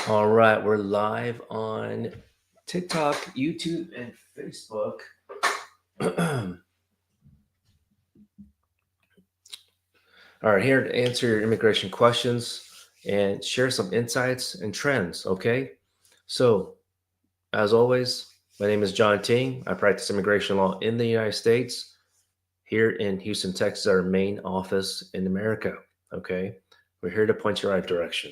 All right, we're live on TikTok, YouTube, and Facebook. All right, here to answer your immigration questions and share some insights and trends. Okay, so as always, my name is John Ting. I practice immigration law in the United States here in Houston, Texas, our main office in America. Okay, we're here to point you in the right direction.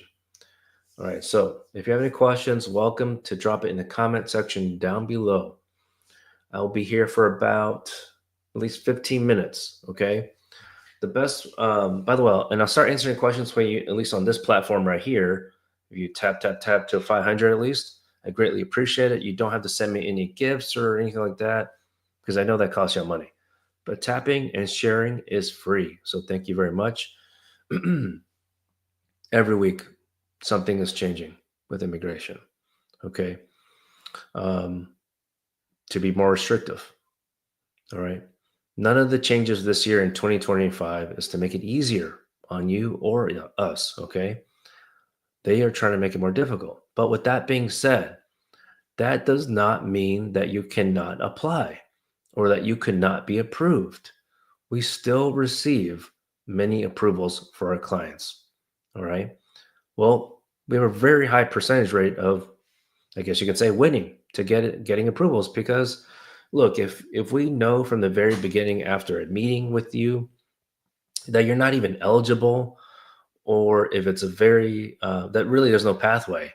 All right, so if you have any questions, welcome to drop it in the comment section down below. I'll be here for about at least 15 minutes. Okay. The best, by the way, and I'll start answering questions when you, at least on this platform right here. If you tap to 500 at least, I greatly appreciate it. You don't have to send me any gifts or anything like that because I know that costs you money. But tapping and sharing is free. So thank you very much. Every week, something is changing with immigration. Okay. Um, to be more restrictive. All right. None of the changes this year in 2025 is to make it easier on you or us. Okay. They are trying to make it more difficult. But with that being said, that does not mean that you cannot apply or that you could not be approved. We still receive many approvals for our clients. All right. Well, we have a very high percentage rate of, I guess you could say, winning to getting approvals because look, if we know from the very beginning after a meeting with you that you're not even eligible, or if it's a very that really there's no pathway,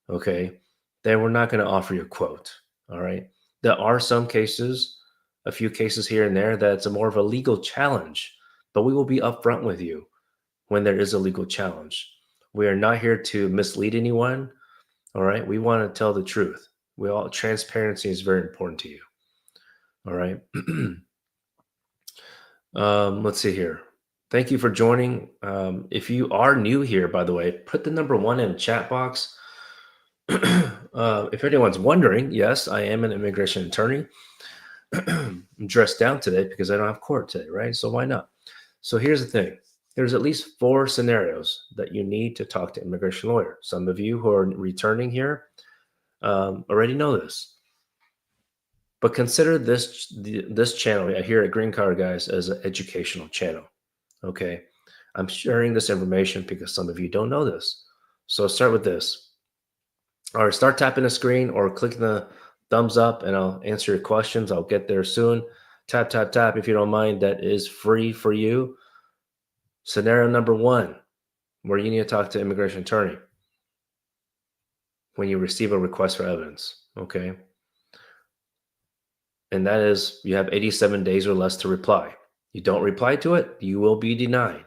okay, then we're not going to offer you a quote. All right. There are some cases, a few cases here and there that's a more of a legal challenge, but we will be upfront with you when there is a legal challenge. We are not here to mislead anyone. All right. We want to tell the truth. Transparency is very important to you. All right. Let's see here. Thank you for joining. If you are new here, by the way, put the number one in the chat box. If anyone's wondering, yes, I am an immigration attorney. I'm dressed down today because I don't have court today, right? So why not? So here's the thing. There's at least 4 scenarios that you need to talk to immigration lawyer. Some of you who are returning here already know this. But consider this channel here at Green Card Guys as an educational channel. Okay, I'm sharing this information because some of you don't know this. So start with this. All right, start tapping the screen or clicking the thumbs up, and I'll answer your questions. I'll get there soon. Tap, tap, tap if you don't mind. That is free for you. Scenario number 1, where you need to talk to immigration attorney when you receive a request for evidence. Okay. And that is you have 87 days or less to reply. You don't reply to it, you will be denied.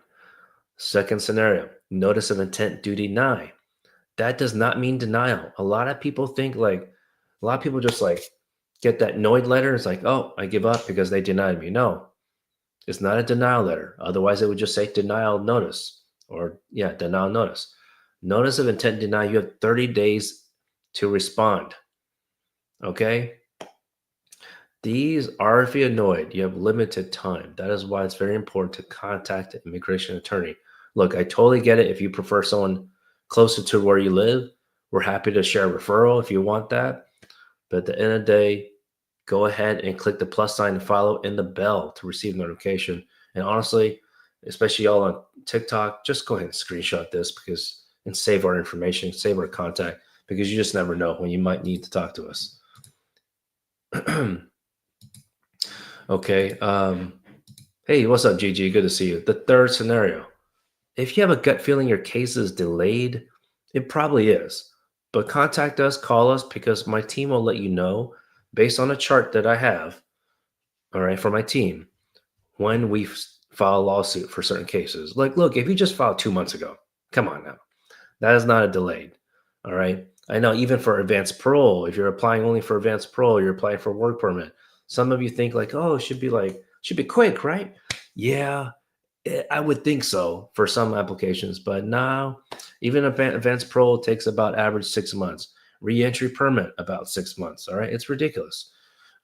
Second scenario, notice of intent to deny. That does not mean denial. A lot of people think a lot of people just get that NOID letter. It's like, oh, I give up because they denied me. No, it's not a denial letter. Otherwise, it would just say denial notice or, yeah, denial notice. Notice of intent to deny, you have 30 days to respond. Okay? These are, if you're annoyed, you have limited time. That is why it's very important to contact an immigration attorney. Look, I totally get it. If you prefer someone closer to where you live, we're happy to share a referral if you want that. But at the end of the day, go ahead and click the plus sign to follow and the bell to receive notification. And honestly, especially y'all on TikTok, just go ahead and screenshot this and save our information, save our contact, because you just never know when you might need to talk to us. Okay. Hey, what's up, GG? Good to see you. The third scenario. If you have a gut feeling your case is delayed, it probably is. But contact us, call us, because my team will let you know based on a chart that I have, all right, for my team, when we file a lawsuit for certain cases. Like, look, if you just filed 2 months ago, come on now. That is not a delayed, all right? I know even for advanced parole, if you're applying only for advanced parole, you're applying for work permit. Some of you think oh, it should be quick, right? Yeah, I would think so for some applications, but now even advanced parole takes about average 6 months. Reentry permit about 6 months. All right, it's ridiculous.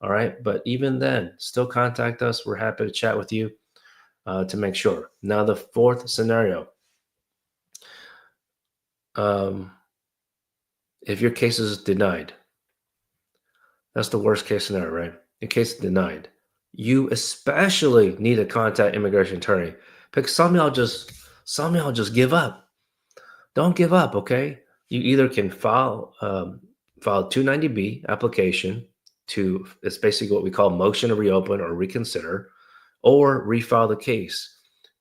All right, but even then, still contact us. We're happy to chat with you to make sure. Now the fourth scenario. if your case is denied, that's the worst case scenario, right? In case denied, you especially need to contact immigration attorney because some of y'all just give up. Don't give up, okay? You either can file file 290B application to, it's basically what we call motion to reopen or reconsider, or refile the case.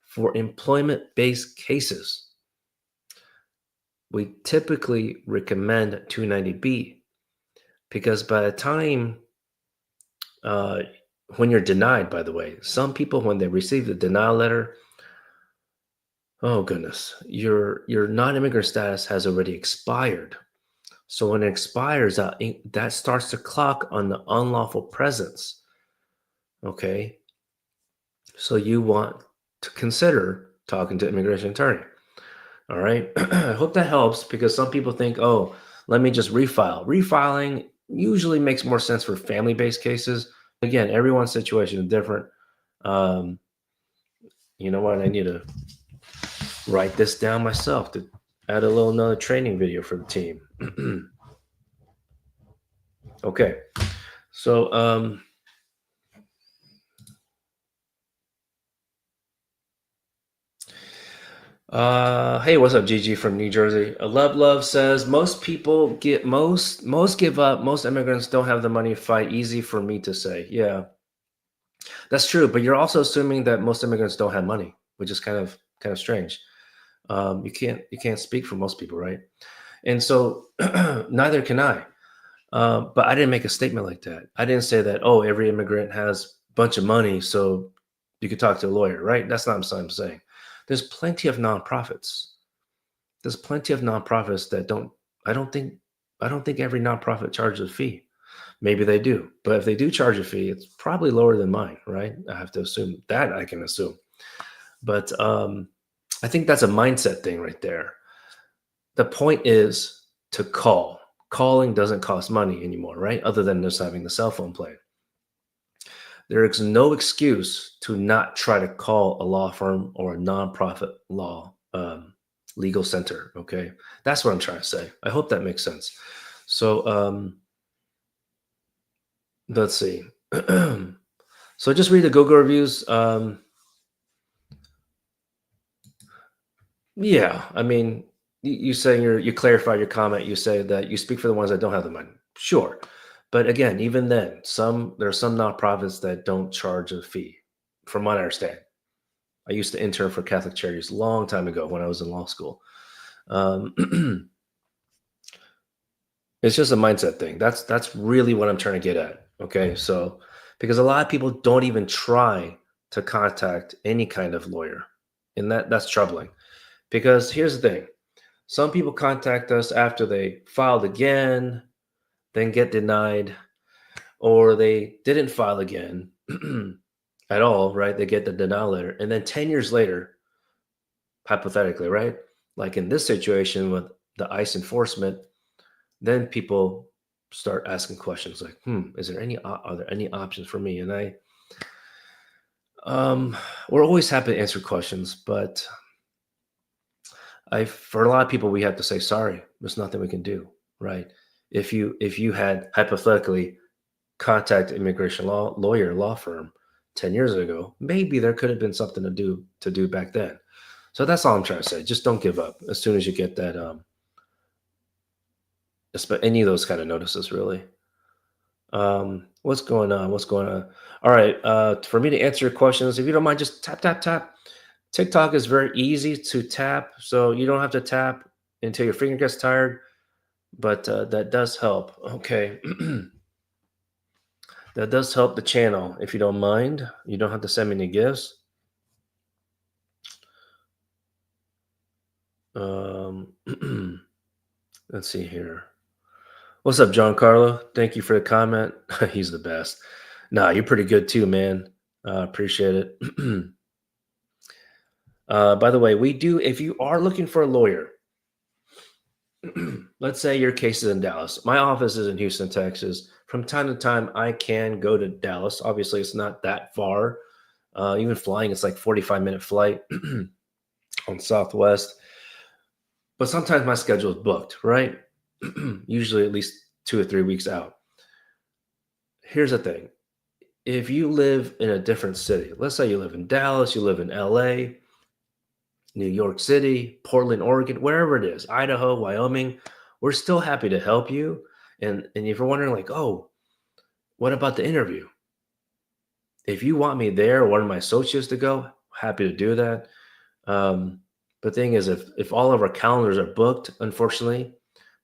For employment-based cases, we typically recommend 290B because by the time when you're denied, by the way, some people, when they receive the denial letter, oh goodness, your non-immigrant status has already expired. So when it expires, that starts to clock on the unlawful presence. Okay, so you want to consider talking to immigration attorney. All right, I hope that helps because some people think, oh, let me just refile. Refiling usually makes more sense for family-based cases. Again, everyone's situation is different. You know what? I need to write this down myself to add a little another training video for the team. Okay, so hey, what's up, Gigi from New Jersey? Love says most people get most give up. Most immigrants don't have the money to fight. Easy for me to say. Yeah, that's true. But you're also assuming that most immigrants don't have money, which is kind of strange. You can't speak for most people, right? And so neither can I. But I didn't make a statement like that. I didn't say that, oh, every immigrant has a bunch of money, so you could talk to a lawyer, right? That's not what I'm saying. There's plenty of nonprofits. There's plenty of nonprofits that I don't think every nonprofit charges a fee. Maybe they do, but if they do charge a fee, it's probably lower than mine, right? I have to assume that. I can assume. But I think that's a mindset thing right there. The point is to call. Calling doesn't cost money anymore, right? Other than just having the cell phone plan. There is no excuse to not try to call a law firm or a nonprofit law legal center. Okay, that's what I'm trying to say. I hope that makes sense. So let's see. So just read the Google reviews. Yeah, I mean, you saying you clarify your comment. You say that you speak for the ones that don't have the money. Sure, but again, even then, there are some nonprofits that don't charge a fee, from what I understand. I used to intern for Catholic Charities a long time ago when I was in law school. It's just a mindset thing. That's really what I'm trying to get at. Okay, so because a lot of people don't even try to contact any kind of lawyer, and that's troubling. Because here's the thing: some people contact us after they filed again, then get denied, or they didn't file again at all, right? They get the denial letter, and then 10 years later, hypothetically, right? Like in this situation with the ICE enforcement, then people start asking questions like, are there any options for me? And we're always happy to answer questions, but for a lot of people, we have to say, sorry, there's nothing we can do, right? If you had hypothetically contact immigration law firm 10 years ago, maybe there could have been something to do back then. So that's all I'm trying to say. Just don't give up as soon as you get that, any of those kind of notices, really. What's going on? All right. For me to answer your questions, if you don't mind, just tap, tap, tap. TikTok is very easy to tap, so you don't have to tap until your finger gets tired, but that does help. Okay. That does help the channel. If you don't mind, you don't have to send me any gifts. Let's see here. What's up, John Carlo? Thank you for the comment. He's the best. Nah, you're pretty good too, man. Appreciate it. By the way, if you are looking for a lawyer, let's say your case is in Dallas. My office is in Houston, Texas. From time to time, I can go to Dallas. Obviously, it's not that far. Even flying, it's like 45-minute flight on Southwest. But sometimes my schedule is booked, right? usually at least 2 or 3 weeks out. Here's the thing. If you live in a different city, let's say you live in Dallas, you live in LA, New York City, Portland, Oregon, wherever it is, Idaho, Wyoming, we're still happy to help you. And if you're wondering, like, oh, what about the interview? If you want me there or one of my associates to go, happy to do that. The thing is, if all of our calendars are booked, unfortunately,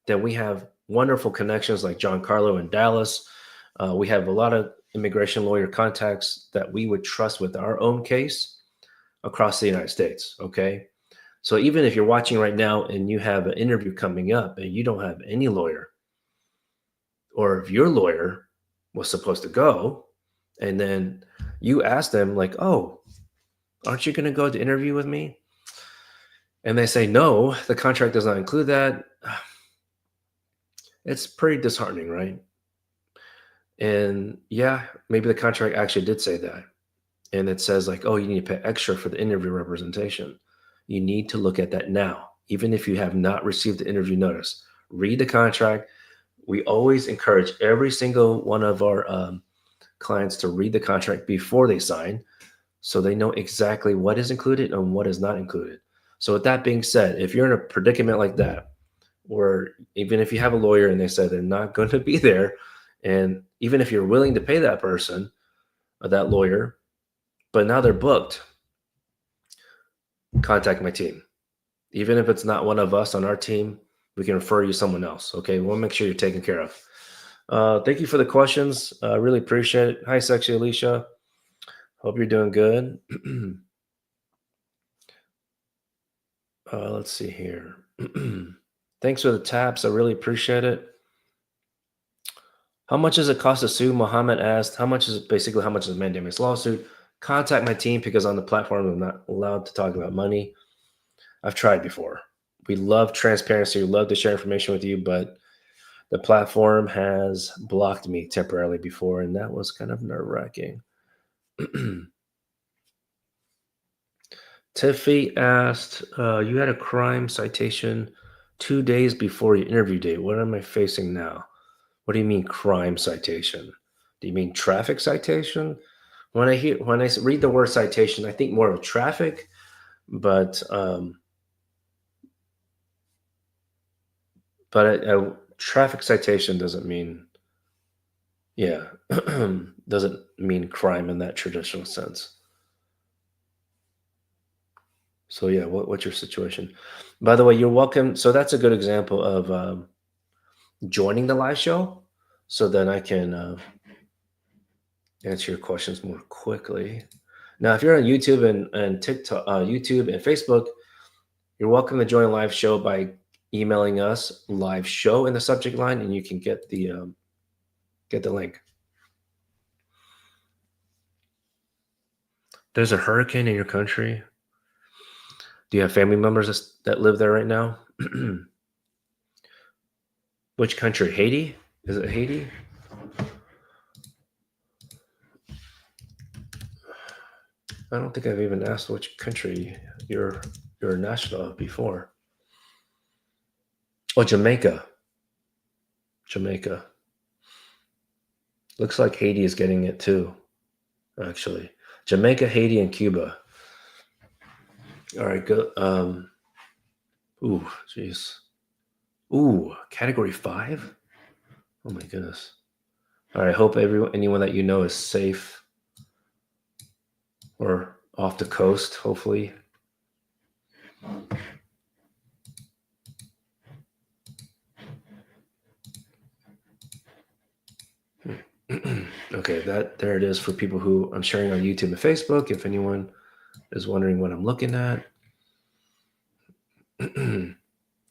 then we have wonderful connections like John Carlo in Dallas. We have a lot of immigration lawyer contacts that we would trust with our own case across the United States. Okay. So even if you're watching right now and you have an interview coming up and you don't have any lawyer, or if your lawyer was supposed to go and then you ask them, like, oh, aren't you going to go to interview with me? And they say, no, the contract does not include that. It's pretty disheartening, right? And yeah, maybe the contract actually did say that. And it says, like, oh, you need to pay extra for the interview representation. You need to look at that now, even if you have not received the interview notice. Read the contract. We always encourage every single one of our clients to read the contract before they sign, so they know exactly what is included and what is not included. So with that being said, if you're in a predicament like that, or even if you have a lawyer and they say they're not going to be there, and even if you're willing to pay that person or that lawyer, but now they're booked, contact my team. Even if it's not one of us on our team, we can refer you someone else. Okay, we'll make sure you're taken care of. Thank you for the questions. I really appreciate it. Hi, Sexy Alicia. Hope you're doing good. Let's see here. Thanks for the taps. I really appreciate it. How much does it cost to sue? Mohammed asked. How much is a Mandamus lawsuit? Contact my team because on the platform I'm not allowed to talk about money. I've tried before. We love transparency. We love to share information with you, but the platform has blocked me temporarily before, and that was kind of nerve-wracking. Tiffy asked, you had a crime citation 2 days before your interview date. What am I facing now? What do you mean crime citation? Do you mean traffic citation? When I read the word citation, I think more of traffic, but a traffic citation doesn't mean, doesn't mean crime in that traditional sense. So yeah, what's your situation? By the way, you're welcome. So that's a good example of joining the live show, so then I can answer your questions more quickly. Now, if you're on YouTube and TikTok, YouTube and Facebook, you're welcome to join a live show by emailing us live show in the subject line, and you can get the link. There's a hurricane in your country. Do you have family members that live there right now? Which country? Haiti? Is it Haiti? I don't think I've even asked which country you're a national of before. Oh, Jamaica. Jamaica. Looks like Haiti is getting it too, actually. Jamaica, Haiti, and Cuba. All right, good. Ooh, jeez. Ooh, category 5? Oh my goodness. All right, hope anyone that you know is safe or off the coast, hopefully. Okay, there it is for people who I'm sharing on YouTube and Facebook. If anyone is wondering what I'm looking at.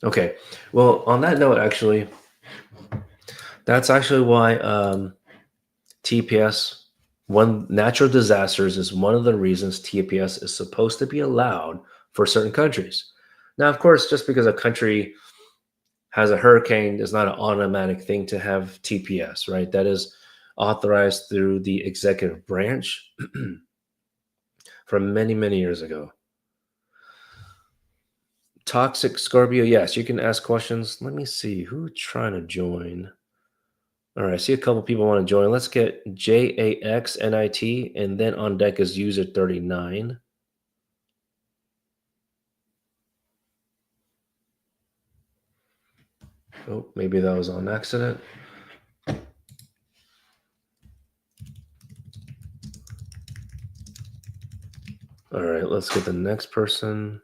Okay, well, on that note, actually, that's actually why TPS, natural disasters is one of the reasons TPS is supposed to be allowed for certain countries. Now, of course, just because a country has a hurricane is not an automatic thing to have TPS, right? That is authorized through the executive branch from many, many years ago. Toxic Scorpio, yes, you can ask questions. Let me see who's trying to join. All right, I see a couple people want to join. Let's get JAXNIT, and then on deck is user 39. Oh, maybe that was on accident. All right, let's get the next person.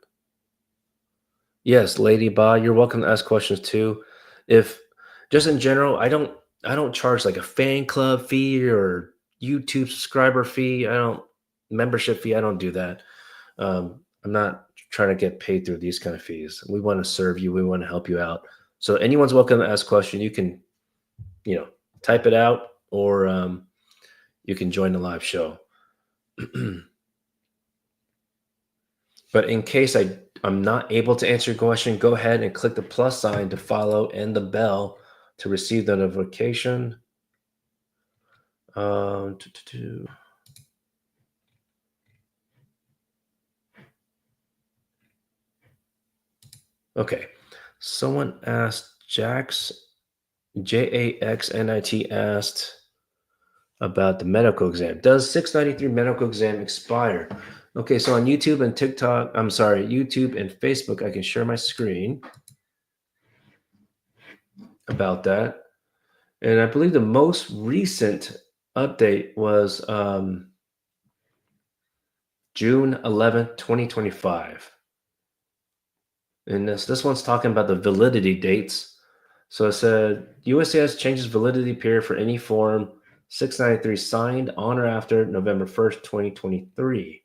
Yes, Lady Ba, you're welcome to ask questions too. If just in general, I don't charge like a fan club fee or YouTube subscriber fee. I don't membership fee. I don't do that. I'm not trying to get paid through these kind of fees. We want to serve you. We want to help you out. So anyone's welcome to ask question. You can, type it out, or you can join the live show. But in case I'm not able to answer your question, go ahead and click the plus sign to follow and the bell to receive the notification. Okay. Someone asked, JAXNIT asked about the medical exam. Does 693 medical exam expire? Okay, so on YouTube and YouTube and Facebook, I can share my screen about that. And I believe the most recent update was June 11th, 2025. And this one's talking about the validity dates. So it said USCIS changes validity period for any form 693 signed on or after November 1st, 2023.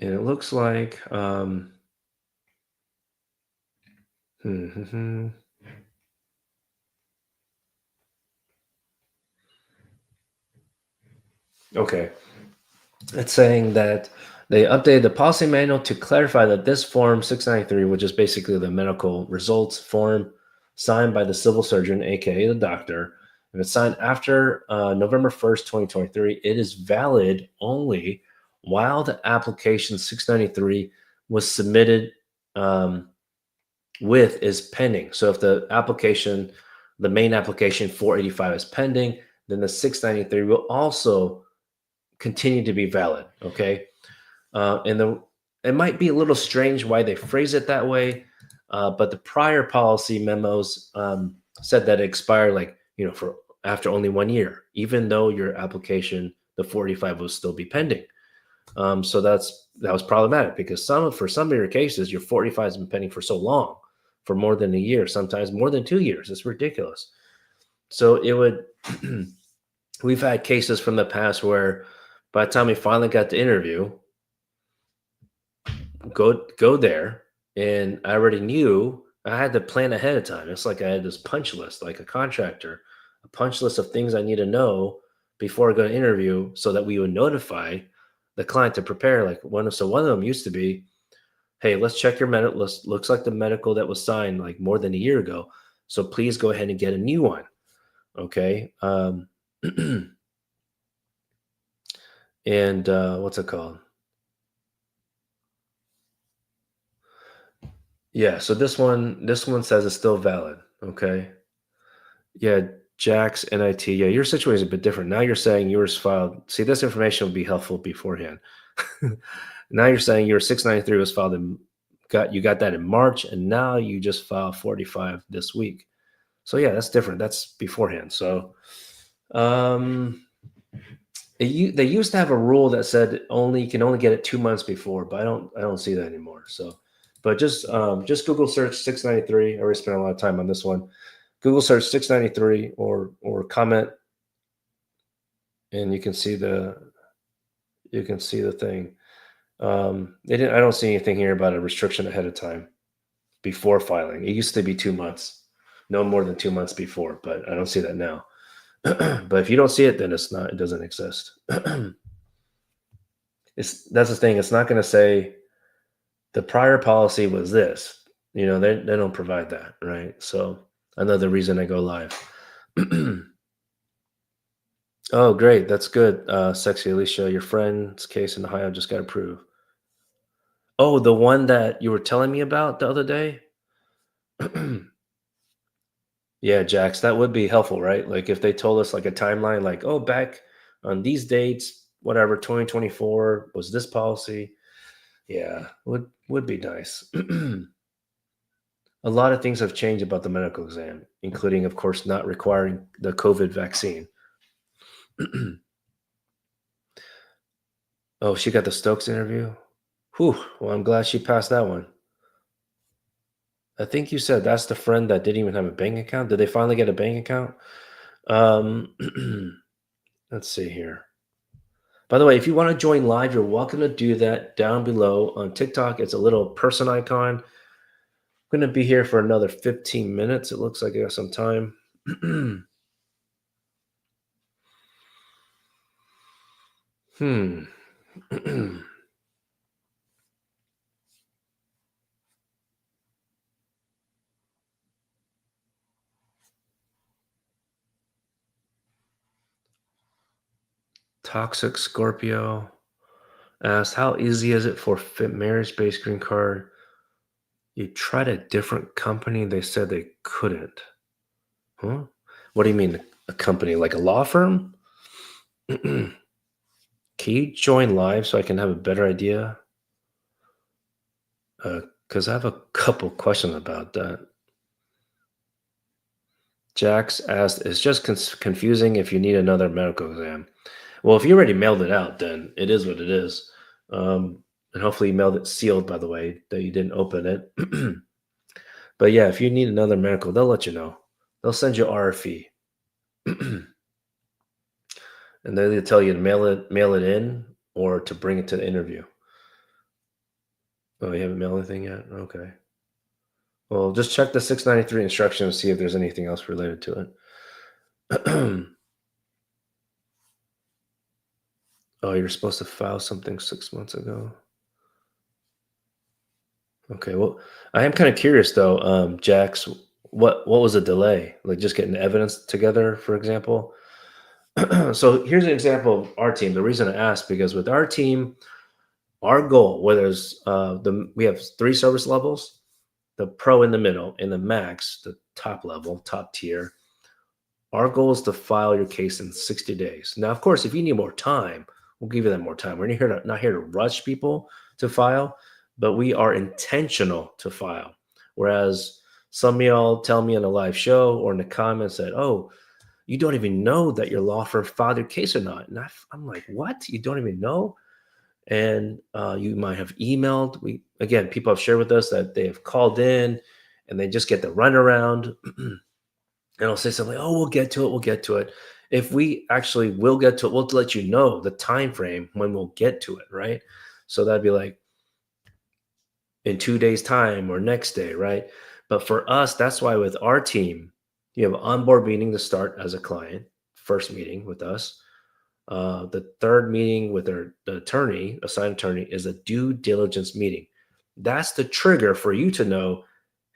And it looks like okay. It's saying that they updated the policy manual to clarify that this form 693, which is basically the medical results form signed by the civil surgeon, aka the doctor, if it's signed after November 1st, 2023, it is valid only while the application 693 was submitted with is pending. So if the main application 485 is pending, then the 693 will also continue to be valid. Okay. It might be a little strange why they phrase it that way, but the prior policy memos said that it expired for after only 1 year, even though your application, the 485, will still be pending. So that was problematic because for some of your cases, your 485 has been pending for so long, for more than a year, sometimes more than 2 years. It's ridiculous. So it would. We've had cases from the past where by the time we finally got the interview, go there, and I already knew I had to plan ahead of time. It's like I had this punch list, like a contractor, a punch list of things I need to know before I go to interview, so that we would notify the client to prepare. One of them used to be, hey, let's check your medical list. Looks like the medical that was signed like more than a year ago, so please go ahead and get a new one. Okay. And what's it called? Yeah, so this one says it's still valid. Okay. Yeah, Jax NIT. Yeah, your situation is a bit different. Now you're saying yours filed. See, this information will be helpful beforehand. Now you're saying your 693 was filed you got that in March, and now you just filed 45 this week. So yeah, that's different. That's beforehand. So they used to have a rule that said you can only get it 2 months before, but I don't see that anymore. So, but just Google search 693. I already spent a lot of time on this one. Google search 693 or comment, and you can see the thing. I don't see anything here about a restriction ahead of time before filing. It used to be 2 months, no more than 2 months before, but I don't see that now. But if you don't see it, then it doesn't exist. That's the thing. It's not going to say the prior policy was this. They don't provide that, right? So another reason I go live. Oh, great. That's good. Sexy Alicia, your friend's case in Ohio just got approved. Oh, the one that you were telling me about the other day? Yeah, Jax, that would be helpful, right? Like if they told us like a timeline, like, oh, back on these dates, whatever, 2024 was this policy. Yeah, would be nice. A lot of things have changed about the medical exam, including, of course, not requiring the COVID vaccine. Oh, she got the Stokes interview? Whew. Well, I'm glad she passed that one. I think you said that's the friend that didn't even have a bank account. Did they finally get a bank account? Um, let's see here. By the way, if you want to join live, you're welcome to do that down below on TikTok. It's a little person icon. I'm going to be here for another 15 minutes. It looks like I got some time. Hmm. Toxic Scorpio asked, how easy is it for marriage-based green card? You tried a different company. They said they couldn't. Huh? What do you mean, a company like a law firm? Can you join live so I can have a better idea? Because I have a couple questions about that. Jax asked, it's just confusing if you need another medical exam. Well, if you already mailed it out, then it is what it is. And hopefully you mailed it sealed, by the way, that you didn't open it. But yeah, if you need another medical, they'll let you know. They'll send you RFE. And they tell you to mail it in or to bring it to the interview. Oh, you haven't mailed anything yet? Okay. Well, just check the 693 instructions, see if there's anything else related to it. Oh, you're supposed to file something 6 months ago. Okay, well, I am kind of curious though, Jax, what was the delay? Like just getting the evidence together, for example? So here's an example of our team. The reason I asked because with our team, our goal, whether it's we have three service levels, the pro in the middle, and the max, the top level, top tier. Our goal is to file your case in 60 days. Now, of course, if you need more time, we'll give you that more time. We're not here to rush people to file, but we are intentional to file. Whereas some of y'all tell me on a live show or in the comments that, oh, you don't even know that your law firm filed your case or not. And I'm like, what? You don't even know? And you might have emailed. People have shared with us that they have called in and they just get the runaround. And I'll say something, oh, we'll get to it. We'll get to it. If we actually will get to it, we'll let you know the time frame when we'll get to it, right? So that'd be like in 2 days' time or next day, right? But for us, that's why with our team, you have an onboard meeting to start as a client, first meeting with us. The third meeting with the attorney, assigned attorney, is a due diligence meeting. That's the trigger for you to know,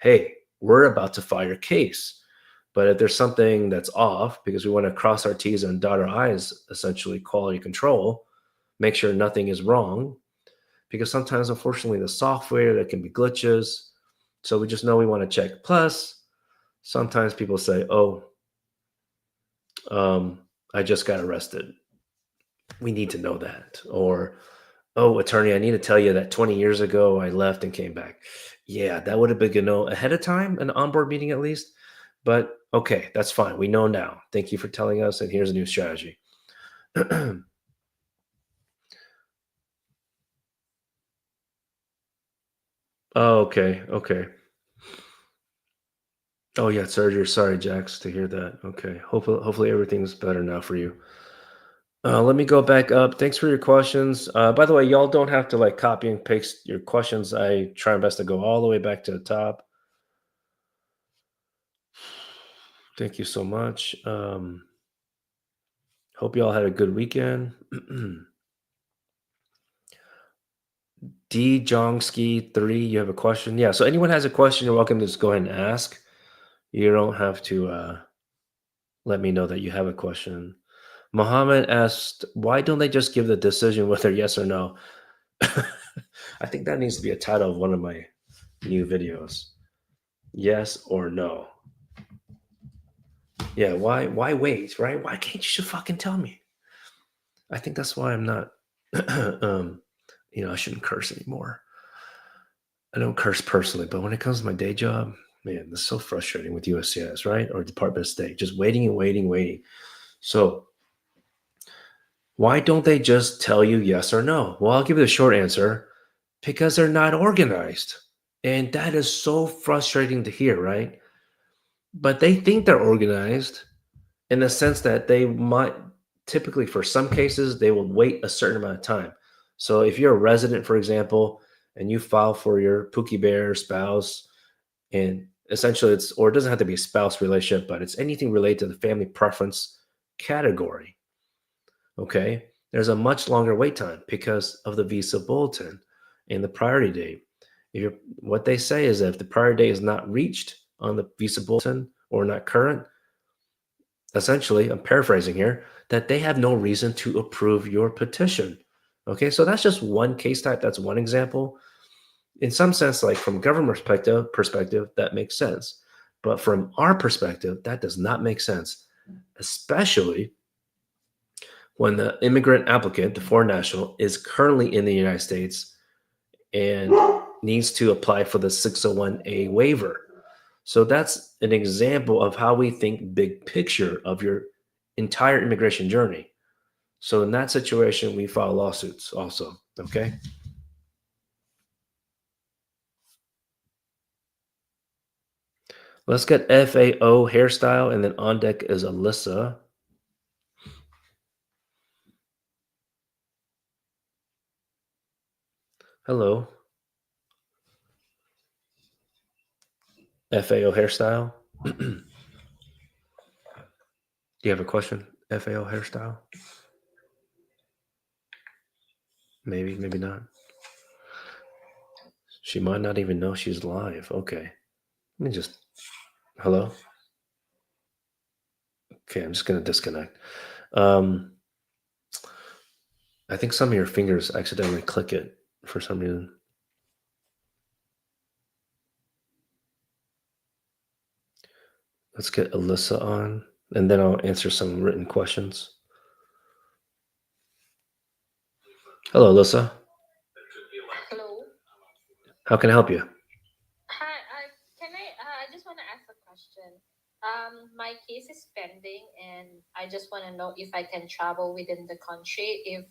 hey, we're about to file your case. But if there's something that's off, because we want to cross our T's and dot our I's, essentially quality control, make sure nothing is wrong, because sometimes, unfortunately, the software, there can be glitches. So we just know we want to check. Plus, sometimes people say, oh, I just got arrested. We need to know that. Or, oh, attorney, I need to tell you that 20 years ago I left and came back. Yeah, that would have been good to know ahead of time, an onboard meeting at least. But okay, that's fine. We know now. Thank you for telling us. And here's a new strategy. Oh, okay. Okay. Oh, yeah, surgery. Sorry, Jax, to hear that. Okay. Hopefully everything's better now for you. Let me go back up. Thanks for your questions. By the way, y'all don't have to like copy and paste your questions. I try my best to go all the way back to the top. Thank you so much. Hope you all had a good weekend. D Jongski 3, you have a question? Yeah, so anyone has a question, you're welcome to just go ahead and ask. You don't have to let me know that you have a question. Muhammad asked, why don't they just give the decision whether yes or no? I think that needs to be a title of one of my new videos. Yes or no. Yeah, why wait, right? Why can't you just fucking tell me? I think that's why I'm not I shouldn't curse anymore. I don't curse personally, but when it comes to my day job, man, this is so frustrating with USCIS, right? Or Department of State, just waiting and waiting, waiting. So why don't they just tell you yes or no? Well, I'll give you the short answer. Because they're not organized. And that is so frustrating to hear, right? But they think they're organized in the sense that they might typically, for some cases, they will wait a certain amount of time. So if you're a resident, for example, and you file for your Pookie Bear spouse, and essentially it doesn't have to be a spouse relationship, but it's anything related to the family preference category. Okay. There's a much longer wait time because of the visa bulletin and the priority date. What they say is that if the priority date is not reached on the visa bulletin or not current, essentially, I'm paraphrasing here, that they have no reason to approve your petition. Okay, so that's just one case type. That's one example. In some sense, like from government perspective, that makes sense. But from our perspective, that does not make sense, especially when the immigrant applicant, the foreign national, is currently in the United States and needs to apply for the 601A waiver. So that's an example of how we think big picture of your entire immigration journey. So in that situation, we file lawsuits also. Okay. Let's get FAO hairstyle, and then on deck is Alyssa. Hello. FAO hairstyle. Do you have a question? FAO hairstyle? Maybe, maybe not. She might not even know she's live. Okay. Let me just. Hello? Okay, I'm just going to disconnect. I think some of your fingers accidentally click it for some reason. Let's get Alyssa on, and then I'll answer some written questions. Hello, Alyssa. Hello. How can I help you? Hi. I just want to ask a question. My case is pending, and I just want to know if I can travel within the country. If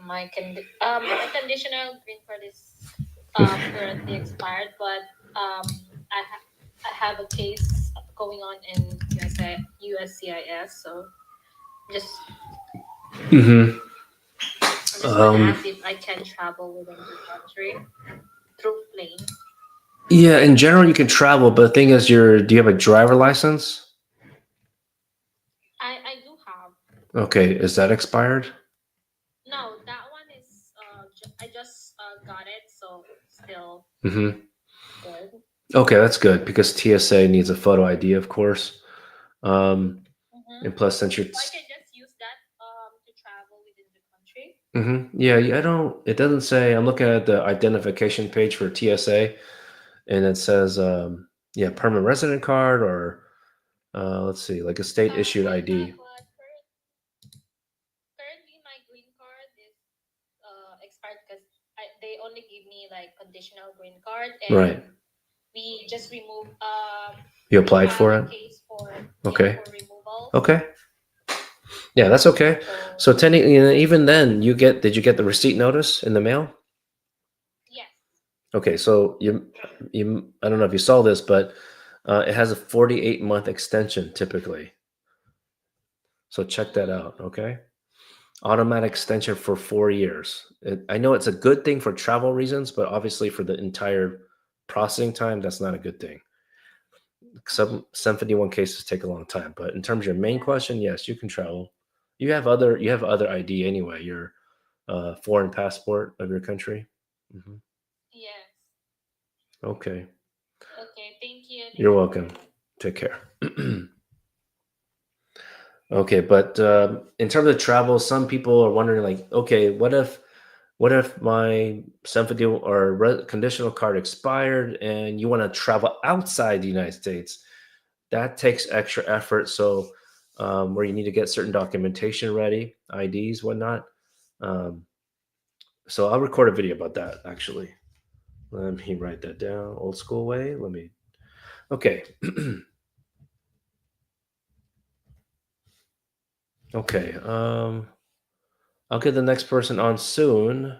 my conditional green card is currently expired, but I have a case going on in USCIS. So just Mm-hmm. I just want to ask if I can travel within the country through plane. Yeah, in general, you can travel, but the thing is, do you have a driver license? I do have. Okay, is that expired? No, that one is I just got it, so still Mm-hmm. good. Okay, that's good because TSA needs a photo ID, of course. Mm-hmm. And plus, since you're, So I can just use that to travel within the country. yeah, I don't. It doesn't say. I'm looking at the identification page for TSA, and it says, yeah, permanent resident card or let's see, like a state issued ID. But currently my green card is expired because they only give me like conditional green card, Right. and we just remove You we applied have for a it. case for Okay. for removal. Okay. Yeah, that's okay. So So technically, even then, did you get the receipt notice in the mail? yes. Okay, so I don't know if you saw this, but it has a 48-month extension typically. So check that out. Okay, automatic extension for 4 years. I know it's a good thing for travel reasons, but obviously for the entire processing time, that's not a good thing. Some 751 cases take a long time, but in terms of your main question, yes, you can travel. You have other ID anyway. Your foreign passport of your country. Mhm. Yes. Okay, Okay. Thank you. you're welcome. Take care. Okay, but in terms of travel, some people are wondering, like, okay, what if my sympathy or conditional card expired and you want to travel outside the United States? That takes extra effort. So, where you need to get certain documentation ready, IDs, whatnot. Um, so I'll record a video about that. Actually, let me write that down, old school way. Let me. Okay. Okay. I'll get the next person on soon.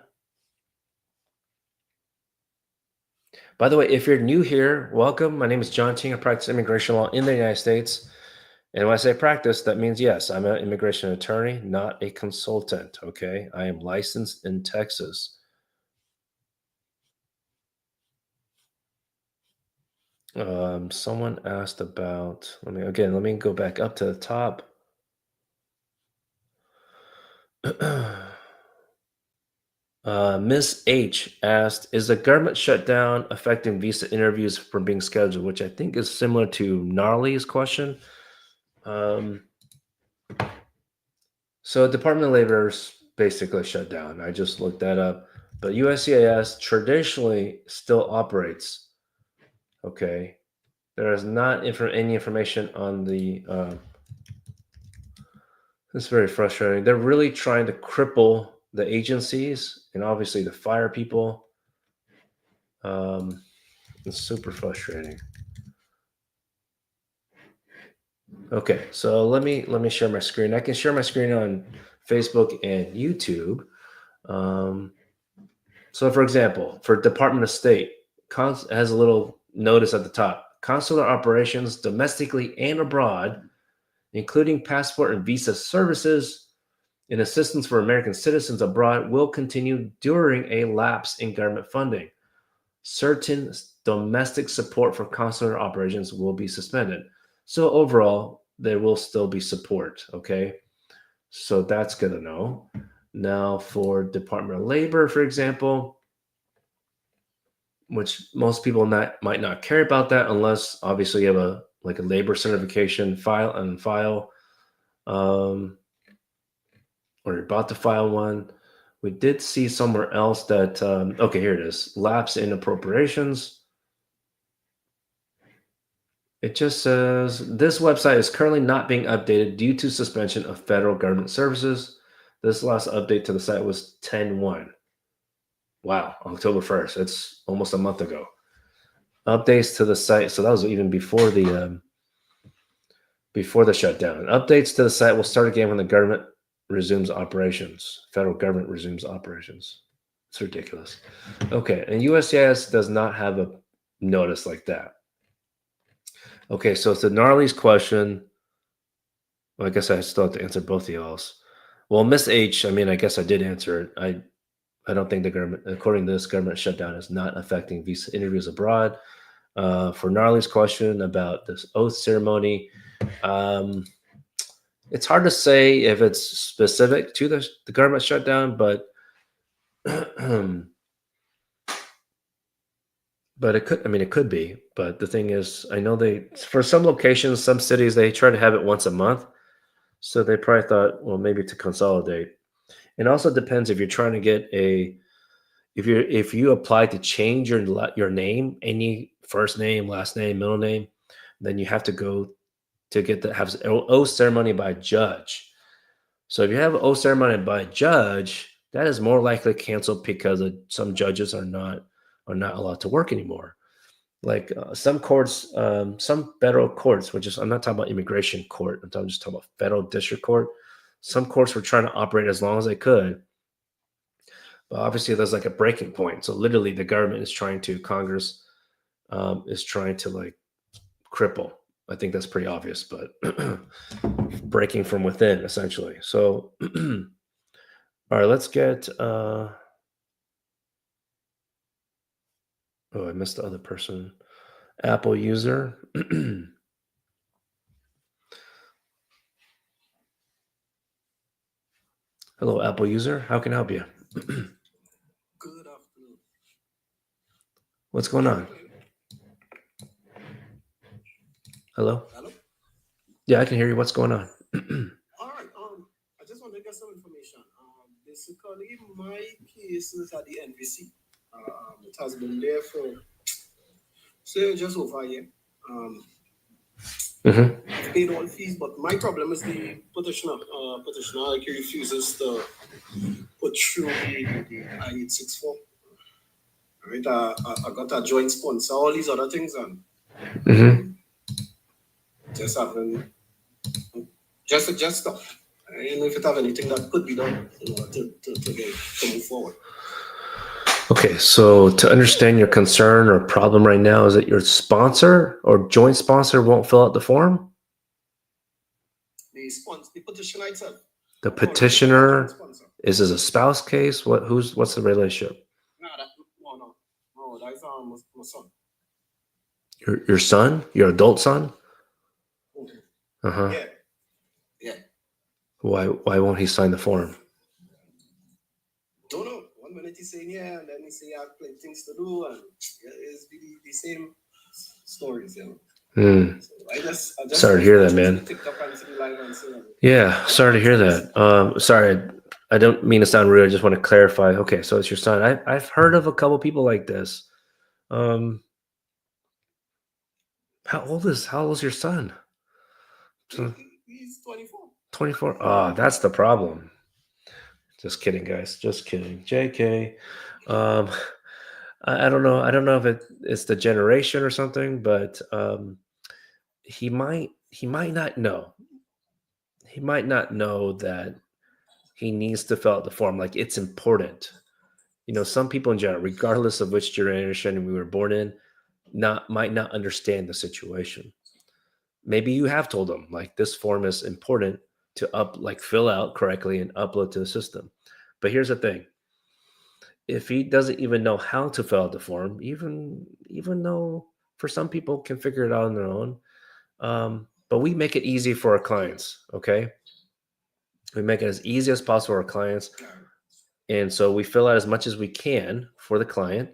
By the way, if you're new here, welcome. My name is John Ting. I practice immigration law in the United States. And when I say practice, that means yes, I'm an immigration attorney, not a consultant. Okay. I am licensed in Texas. Someone asked about, let me go back up to the top. Miss H asked, is the government shutdown affecting visa interviews from being scheduled? Which I think is similar to Gnarly's question. Um, so Department of Labor's basically shut down. I just looked that up. But USCIS traditionally still operates. Okay. There is not any information on the. It's very frustrating. They're really trying to cripple the agencies and obviously to fire people. Um, it's super frustrating. Okay, so let me share my screen. I can share my screen on Facebook and YouTube. Um, so, for example, for Department of State, has a little notice at the top: consular operations domestically and abroad, including passport and visa services and assistance for American citizens abroad, will continue during a lapse in government funding. Certain domestic support for consular operations will be suspended. So overall, there will still be support. Okay. So that's good to know. Now, for Department of Labor, for example, which most people might not care about that unless obviously you have a labor certification file, um, or you're about to file one. We did see somewhere else that okay, here it is: lapse in appropriations. It just says this website is currently not being updated due to suspension of federal government services. This last update to the site was 10/1. Wow, October 1st. It's almost a month ago. Updates to the site. So that was even before the shutdown. Updates to the site will start again when the government resumes operations. Federal government resumes operations. It's ridiculous. Okay, and USCIS does not have a notice like that. Okay, so it's a Gnarly's question. Well, I guess I still have to answer both of y'all's. Well, Miss H, I mean, I guess I did answer it. I don't think the government, according to this, government shutdown is not affecting visa interviews abroad. For Gnarly's question about this oath ceremony, um, it's hard to say if it's specific to the government shutdown, but but it could. I mean, it could be. But the thing is, I know for some locations, some cities, they try to have it once a month. So they probably thought, well, maybe to consolidate. It also depends if you're trying to get if you apply to change your name, any first name, last name, middle name, then you have to go to get the have oath ceremony by a judge. So if you have an oath ceremony by a judge, that is more likely canceled because some judges are not allowed to work anymore. Like some courts, some federal courts, which is I'm not talking about immigration court. I'm just talking about federal district court. Some courts were trying to operate as long as they could, but obviously there's like a breaking point. So literally, the government is trying to Congress is trying to like cripple. I think that's pretty obvious, but breaking from within essentially. So all right, let's get. Oh, I missed the other person. Apple user. Hello, Apple user. How can I help you? Good afternoon. What's going on? Hello? Hello? Yeah, I can hear you. What's going on? All right. I just want to get some information. Basically, my case is at the NVC. It has been there for say just over a year. I've paid all fees, but my problem is the petitioner. Petitioner like, he refuses to put through the I-864. Right. I got a joint sponsor, all these other things, and just haven't just stop. I don't know if it have anything that could be done, to move forward. Okay, so to understand your concern or problem right now, is that your sponsor or joint sponsor won't fill out the form? The petitioner itself. The petitioner is this a spouse case? What's the relationship? No, that's my son. Your son? Your adult son? Uh-huh. Yeah. Why won't he sign the form? Don't know. 1 minute he's saying yeah, and then he say I have plenty things to do, and it's the same stories, you know. So I just sorry to hear that, man. Yeah, sorry to hear that. Sorry, I don't mean to sound rude. I just want to clarify. Okay, so it's your son. I've heard of a couple people like this. How old is your son? He's 24. 24. Oh, that's the problem. Just kidding, guys. Just kidding. JK. I don't know. I don't know if it's the generation or something, but he might not know. He might not know that he needs to fill out the form. Like, it's important. You know, some people in general, regardless of which generation we were born in, might not understand the situation. Maybe you have told them, like, this form is important to fill out correctly and upload to the system. But here's the thing. If he doesn't even know how to fill out the form, even though for some people can figure it out on their own, but we make it easy for our clients, okay? We make it as easy as possible for our clients. And so we fill out as much as we can for the client,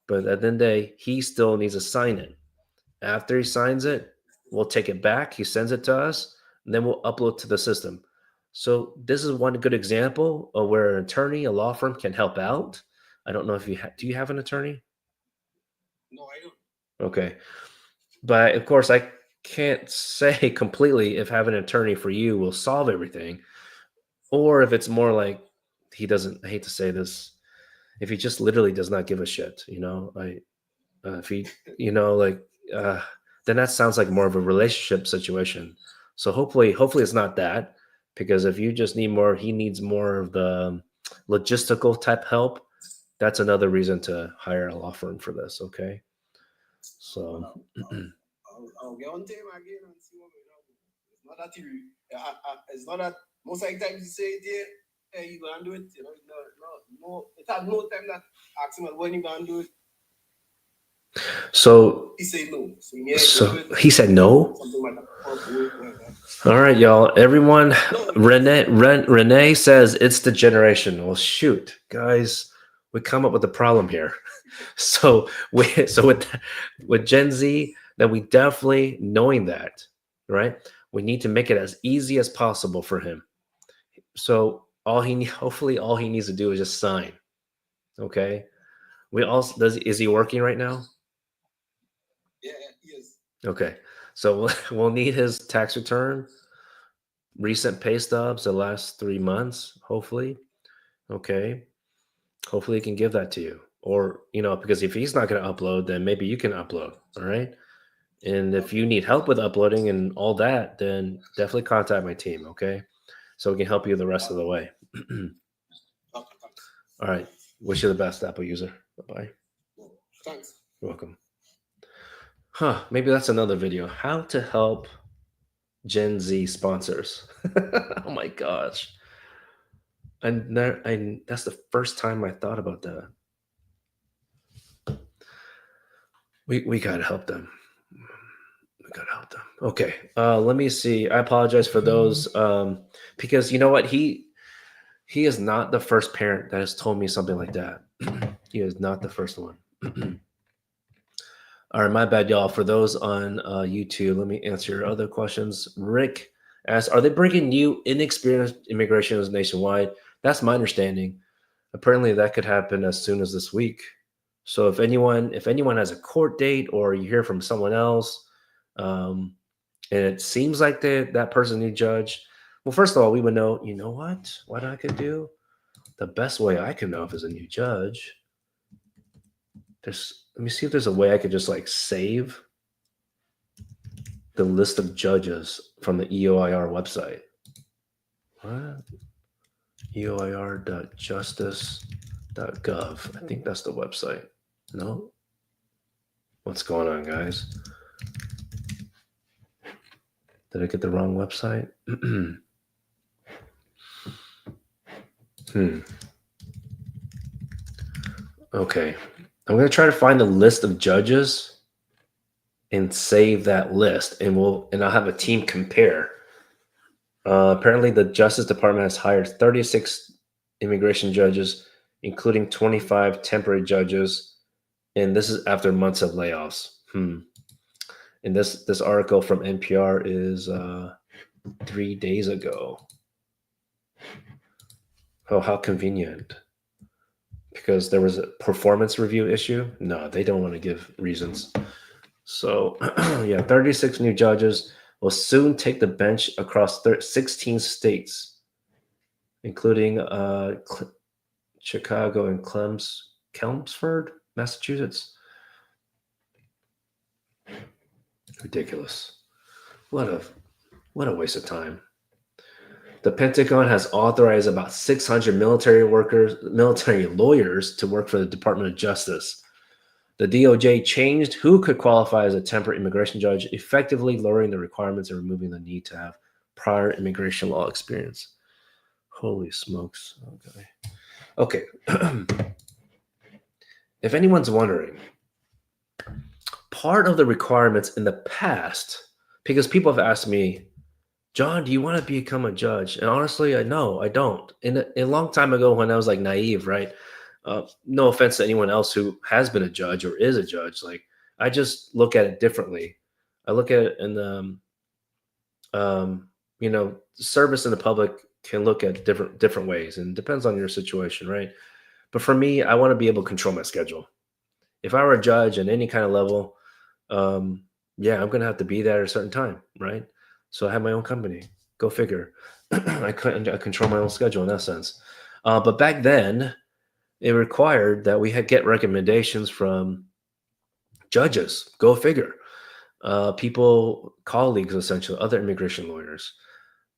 but at the end of the day, he still needs to sign it. After he signs it, we'll take it back. He sends it to us, and then we'll upload to the system. So this is one good example of where an attorney, a law firm, can help out. I don't know if do you have an attorney? No, I don't. Okay. But of course, I can't say completely if having an attorney for you will solve everything, or if it's more like he doesn't, I hate to say this, if he just literally does not give a shit, you know, if he, you know, then that sounds like more of a relationship situation. So hopefully it's not that, because if you just need more, he needs more of the logistical type help. That's another reason to hire a law firm for this. Okay. So I'll get on time again and see what we do. It's not that it's not that most of the times you say it here, hey, you gonna do it, you know, no, it has no time that ask him when you gonna do it. So he said no. So he said no. All right, y'all. Everyone, Renee says it's the generation. Well, shoot, guys, we come up with a problem here. So with Gen Z, then we definitely, knowing that, right? We need to make it as easy as possible for him. So hopefully all he needs to do is just sign. Okay. Is he working right now? Yeah, he is. Okay. So we'll need his tax return, recent pay stubs, the last 3 months, hopefully. Okay. Hopefully he can give that to you. Or, you know, because if he's not going to upload, then maybe you can upload. All right. And if you need help with uploading and all that, then definitely contact my team. Okay. So we can help you the rest of the way. All right. Wish you the best, Apple user. Bye-bye. Thanks. You're welcome. Maybe that's another video. How to help Gen Z sponsors. Oh my gosh. And that's the first time I thought about that. We gotta help them. Okay. Let me see. I apologize for those. Because you know what? He is not the first parent that has told me something like that. He is not the first one. All right, my bad, y'all. For those on YouTube, let me answer your other questions. Rick Asked, are they bringing new inexperienced immigrants nationwide? That's my understanding. Apparently, that could happen as soon as this week. So if anyone has a court date or you hear from someone else, and it seems like that person new judge, well, first of all, we would know. You know what I could do? The best way I can know if it's a new judge. Let me see if there's a way I could just like save the list of judges from the EOIR website. What? EOIR.justice.gov. I think that's the website. No? What's going on, guys? Did I get the wrong website? Okay. I'm going to try to find a list of judges and save that list, and I'll have a team compare. Apparently, the Justice Department has hired 36 immigration judges, including 25 temporary judges, and this is after months of layoffs. And this article from NPR is 3 days ago. Oh, how convenient. Because there was a performance review issue? No, they don't want to give reasons. So, yeah, 36 new judges will soon take the bench across 16 states, including Chicago and Chelmsford, Massachusetts. Ridiculous. What a waste of time. The Pentagon has authorized about 600 military lawyers to work for the Department of Justice. The DOJ changed who could qualify as a temporary immigration judge, effectively lowering the requirements and removing the need to have prior immigration law experience. Holy smokes. Okay. If anyone's wondering, part of the requirements in the past, because people have asked me, John, do you want to become a judge? And honestly, no, I don't. A long time ago when I was like naive, right? No offense to anyone else who has been a judge or is a judge. Like, I just look at it differently. I look at it in service in the public can look at different ways, and it depends on your situation, right? But for me, I want to be able to control my schedule. If I were a judge at any kind of level, I'm going to have to be there at a certain time, right? So I have my own company. Go figure. I control my own schedule in that sense. But back then, it required that we get recommendations from judges. Go figure. People, colleagues, essentially, other immigration lawyers,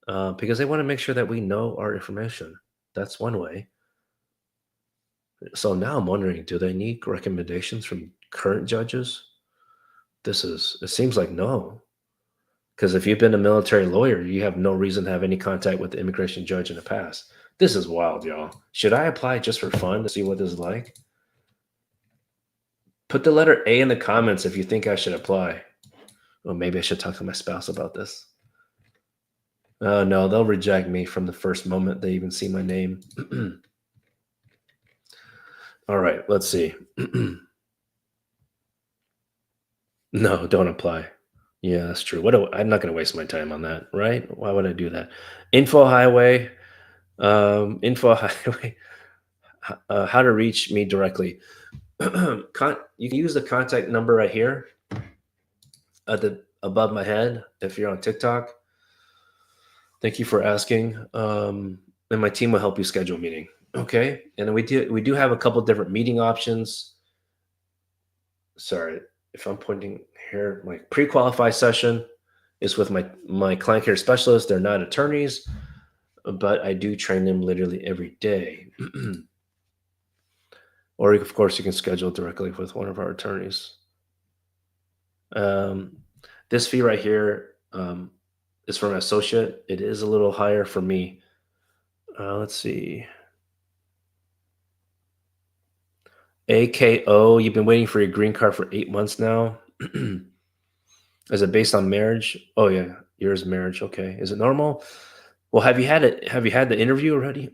because they want to make sure that we know our information. That's one way. So now I'm wondering, do they need recommendations from current judges? It seems like no. Because if you've been a military lawyer, you have no reason to have any contact with the immigration judge in the past. This is wild, y'all. Should I apply just for fun to see what this is like? Put the letter A in the comments if you think I should apply. Well, maybe I should talk to my spouse about this. No, they'll reject me from the first moment they even see my name. All right, let's see. No, don't apply. Yeah, that's true. I'm not going to waste my time on that, right? Why would I do that? Info highway, how to reach me directly. You can use the contact number right here above my head if you're on TikTok. Thank you for asking. And my team will help you schedule a meeting. Okay. And then we do have a couple different meeting options. Sorry if I'm pointing here. My pre-qualify session is with my client care specialist. They're not attorneys, but I do train them literally every day. Or of course you can schedule directly with one of our attorneys. This fee right here is for an associate. It is a little higher for me. Let's see. AKO, you've been waiting for your green card for 8 months now. Is it based on marriage? Oh yeah, yours marriage. Okay. Is it normal? Well, have you had the interview already?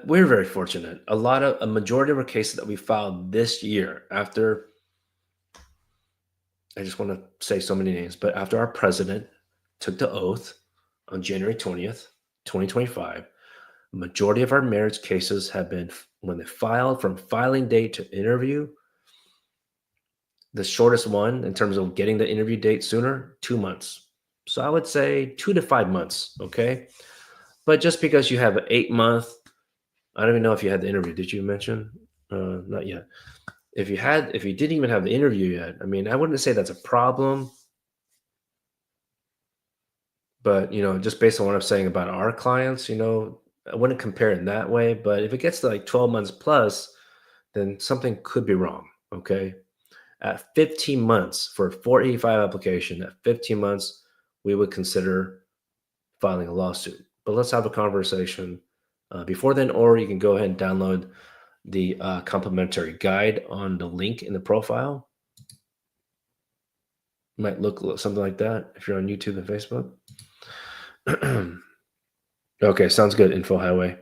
We're very fortunate. A majority of our cases that we filed this year after I just want to say so many names, but after our president took the oath on January 20th, 2025, the majority of our marriage cases have been, when they filed, from filing date to interview, the shortest one in terms of getting the interview date sooner, 2 months. So I would say 2 to 5 months, okay? But just because you have an 8-month, I don't even know if you had the interview. Did you mention? Not yet. If you didn't even have the interview yet, I mean, I wouldn't say that's a problem. But, just based on what I'm saying about our clients, I wouldn't compare it in that way. But if it gets to like 12 months plus, then something could be wrong. Okay. At 15 months for a 485 application, at 15 months, we would consider filing a lawsuit. But let's have a conversation before then, or you can go ahead and download the complimentary guide on the link in the profile. It might look something like that if you're on YouTube and Facebook. Okay, sounds good. Info Highway.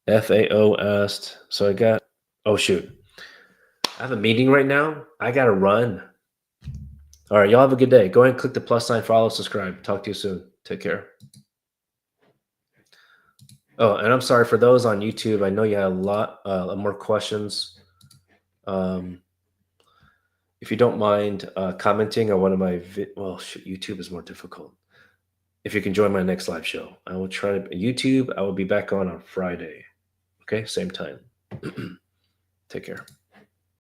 FAO asked, so I got, oh shoot. I have a meeting right now. I got to run. All right, y'all have a good day. Go ahead and click the plus sign, follow, subscribe. Talk to you soon. Take care. Oh, and I'm sorry for those on YouTube. I know you had a lot more questions. If you don't mind commenting on one of my, YouTube is more difficult. If you can join my next live show, I will try to, YouTube, I will be back on Friday. Okay, same time. Take care.